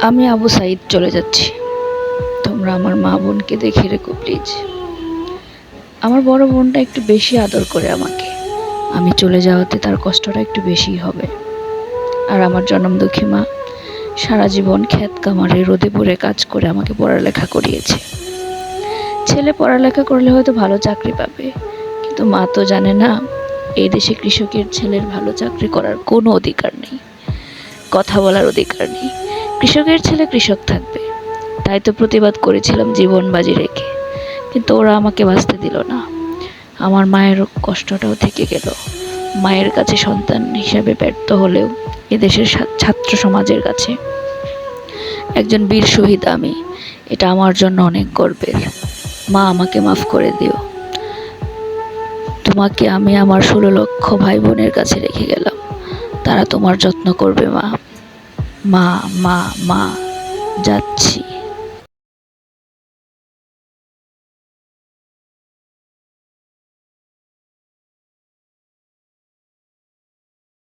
আমি আবু সাইদ চলে যাচ্ছি। তোমরা আমার মা বোনকে দেখে রেখো প্লিজ। আমার বড় বোনটা একটু বেশি আদর করে আমাকে। আমি চলে যাওয়াতে তার কষ্টটা একটু বেশিই হবে। আর আমার জনমদুঃখী মা সারা জীবন ক্ষেত খামারে রোদে পুড়ে কাজ করে আমাকে পড়ালেখা করিয়েছে। ছেলে পড়ালেখা করলে হয়তো ভালো চাকরি পাবে, কিন্তু মা তো জানে না এই দেশে কৃষকের ছেলের ভালো চাকরি করার কোনো অধিকার নেই, কথা বলার অধিকার নেই। কৃষকের ছেলে কৃষক থাকবে, তাই তো প্রতিবাদ করেছিলাম জীবন বাজি রেখে, কিন্তু ওরা আমাকে বাঁচতে দিল না। আমার মায়ের কষ্টটাও থেকে গেল। মায়ের কাছে সন্তান হিসেবে ব্যর্থ হলেও এদেশের ছাত্র সমাজের কাছে একজন বীর শহীদ আমি, এটা আমার জন্য অনেক গর্বের। মা, আমাকে মাফ করে দিও। তোমাকে আমি আমার 16 লক্ষ ভাই বোনের কাছে রেখে গেলাম, তারা তোমার যত্ন করবে মা। মা, মা, মা, যাচ্ছি।